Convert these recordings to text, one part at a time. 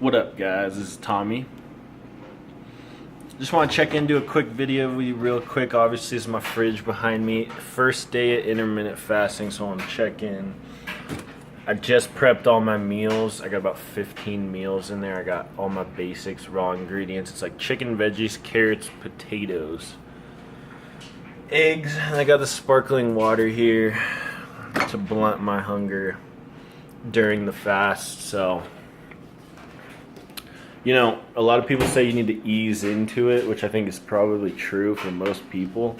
What up, guys? This is Tommy. Just want to check in, do a quick video with you real quick. Obviously, this is my fridge behind me. First day of intermittent fasting, so I want to check in. I just prepped all my meals. I got about 15 meals in there. I got all my basics, raw ingredients. It's like chicken, veggies, carrots, potatoes, eggs, and I got the sparkling water here to blunt my hunger during the fast. So, a lot of people say you need to ease into it, which I think is probably true for most people.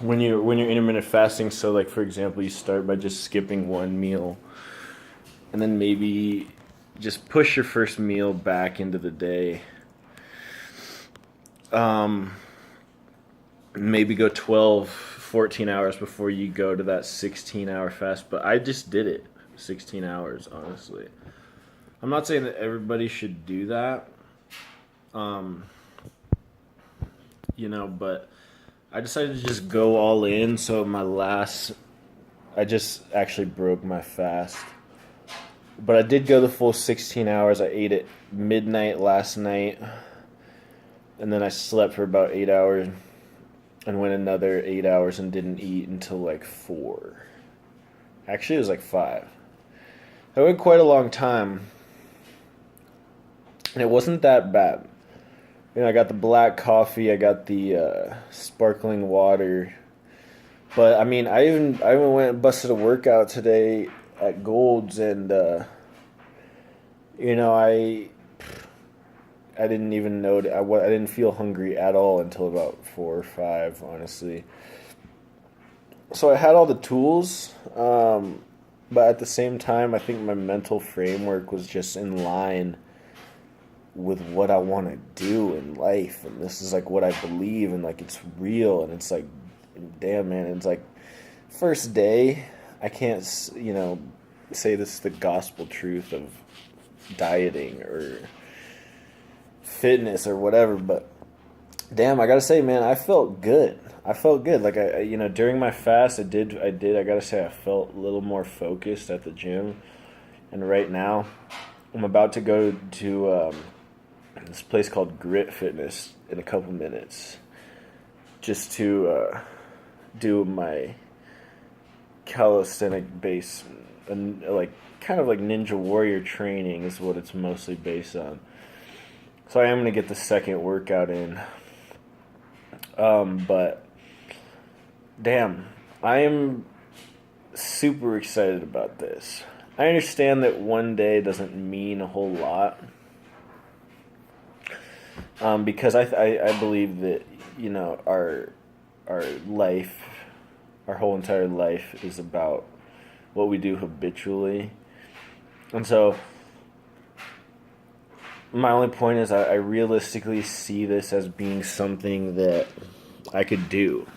When you're intermittent fasting, so like for example, you start by just skipping one meal, and then maybe just push your first meal back into the day. Maybe go 12, 14 hours before you go to that 16-hour fast. But I just did it 16 hours, honestly. I'm not saying that everybody should do that. But I decided to just go all in. So I just actually broke my fast. But I did go the full 16 hours. I ate at midnight last night. And then I slept for about 8 hours. And went another 8 hours and didn't eat until like 4. Actually, it was like 5. I went quite a long time. And it wasn't that bad. I got the black coffee, I got the sparkling water. But I mean, I even went and busted a workout today at Gold's, and I didn't even know I didn't feel hungry at all until about 4 or 5, honestly. So I had all the tools, but at the same time, I think my mental framework was just in line with what I want to do in life, and this is like what I believe, and like it's real, and it's like, damn man, it's like first day. I can't say this is the gospel truth of dieting or fitness or whatever, but damn, I gotta say, man, I felt good. Like during my fast, I gotta say, I felt a little more focused at the gym, and right now I'm about to go to this place called Grit Fitness in a couple minutes, just to do my calisthenic base, and like kind of like Ninja Warrior training is what it's mostly based on. So I am gonna get the second workout in, but damn, I am super excited about this. I understand that one day doesn't mean a whole lot. Because I believe that our life, our whole entire life is about what we do habitually, and so my only point is I realistically see this as being something that I could do,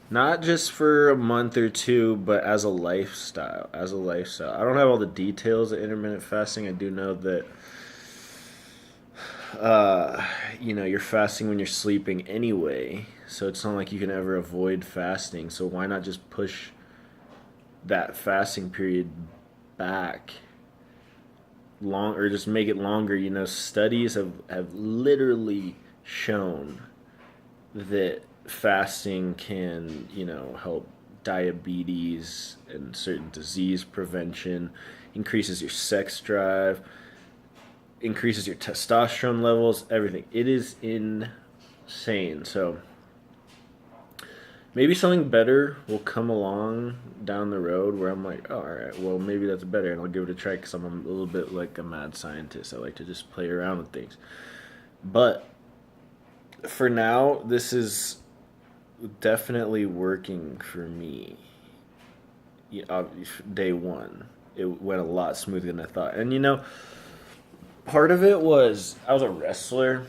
not just for a month or two, but as a lifestyle. I don't have all the details of intermittent fasting. I do know that you're fasting when you're sleeping anyway, so it's not like you can ever avoid fasting. So why not just push that fasting period back long, or just make it longer? Studies have literally shown that fasting can, help diabetes and certain disease prevention, increases your sex drive, increases your testosterone levels, everything. It is insane. So maybe something better will come along down the road where I'm like, oh, all right, well, maybe that's better, and I'll give it a try, because I'm a little bit like a mad scientist. I like to just play around with things. But for now, this is definitely working for me. Day one, it went a lot smoother than I thought. And part of it was I was a wrestler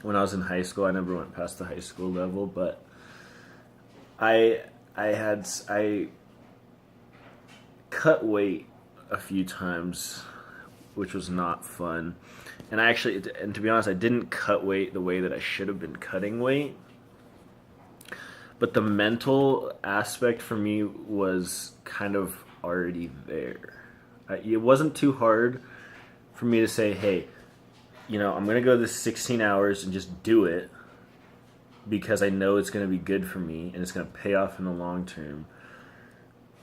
when I was in high school. I never went past the high school level, but I cut weight a few times, which was not fun. And to be honest, I didn't cut weight the way that I should have been cutting weight. But the mental aspect for me was kind of already there. It wasn't too hard for me to say, hey, I'm going to go this 16 hours and just do it because I know it's going to be good for me and it's going to pay off in the long term,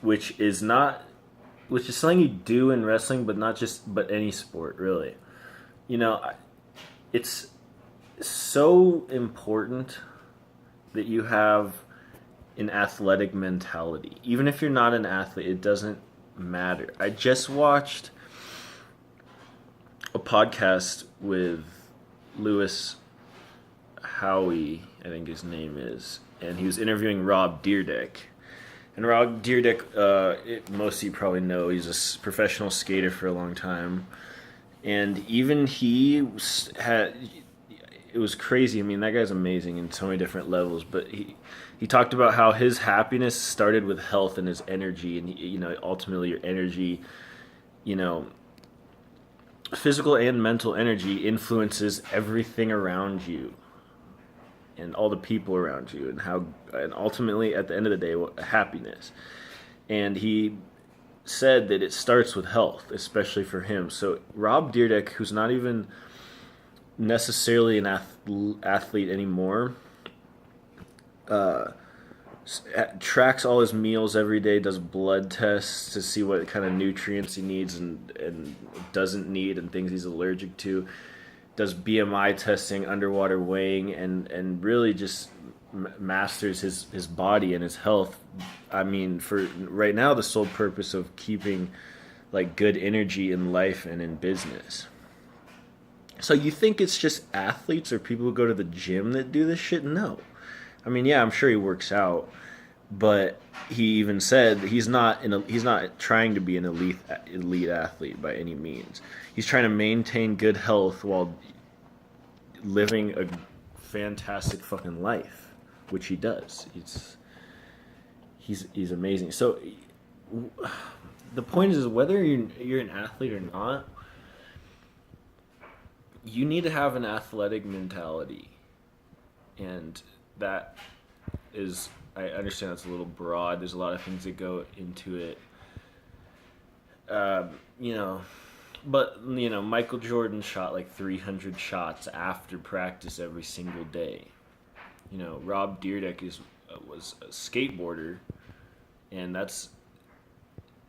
which is something you do in wrestling, but any sport, really. It's so important that you have an athletic mentality. Even if you're not an athlete, it doesn't matter. I just watched a podcast with Howie, I think his name is, and he was interviewing Rob Dyrdek. And Rob Dyrdek, most of you probably know, he's a professional skater for a long time. And even it was crazy. I mean, that guy's amazing in so many different levels. But he talked about how his happiness started with health and his energy. And, ultimately your energy, physical and mental energy influences everything around you and all the people around you, and ultimately at the end of the day, happiness. And he said that it starts with health, especially for him. So Rob Dyrdek, who's not even necessarily an athlete anymore, tracks all his meals every day, does blood tests to see what kind of nutrients he needs and doesn't need, and things he's allergic to, does BMI testing, underwater weighing, and really just masters his body and his health. I mean, for right now, the sole purpose of keeping good energy in life and in business. So you think it's just athletes or people who go to the gym that do this shit? No. I mean, yeah, I'm sure he works out, but he even said that he's not trying to be an elite athlete by any means. He's trying to maintain good health while living a fantastic fucking life, which he does. He's amazing. So the point is whether you're an athlete or not, you need to have an athletic mentality, and that is, I understand that's a little broad. There's a lot of things that go into it. But Michael Jordan shot 300 shots after practice every single day. Rob Dyrdek was a skateboarder, and that's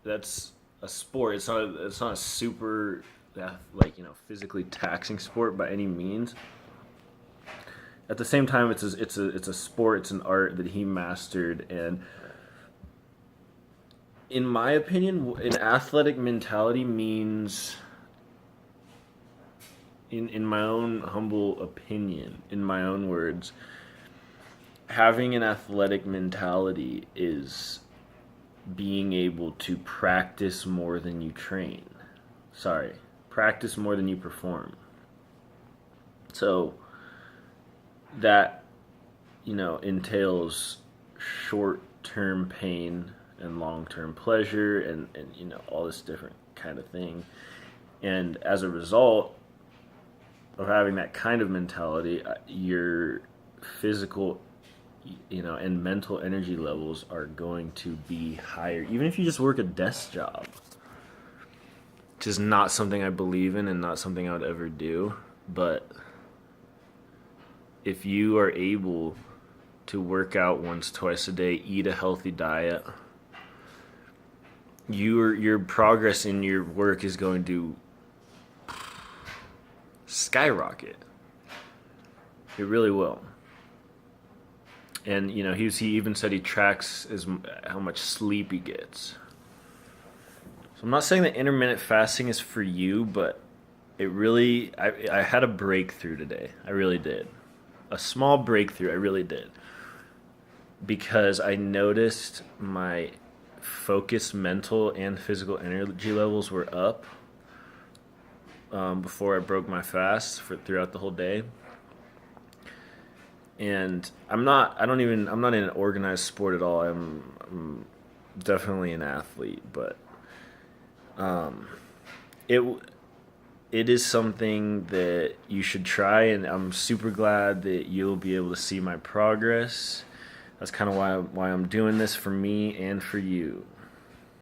a sport. It's not a super physically taxing sport by any means. At the same time, it's a sport. It's an art that he mastered, and in my opinion, an athletic mentality means, in my own humble opinion, in my own words, having an athletic mentality is being able to practice more than you train. Practice more than you perform. So that, entails short-term pain and long-term pleasure and all this different kind of thing. And as a result of having that kind of mentality, your physical and mental energy levels are going to be higher, even if you just work a desk job, which is not something I believe in and not something I would ever do. But if you are able to work out once, twice a day, eat a healthy diet, your progress in your work is going to skyrocket. It really will. And he even said he tracks how much sleep he gets. So I'm not saying that intermittent fasting is for you, but it really, I had a breakthrough today. I really did. A small breakthrough, I really did. Because I noticed my focus, mental and physical energy levels were up before I broke my fast throughout the whole day. And I'm not in an organized sport at all. I'm definitely an athlete, but it is something that you should try, and I'm super glad that you'll be able to see my progress. That's kind of why I'm doing this, for me and for you.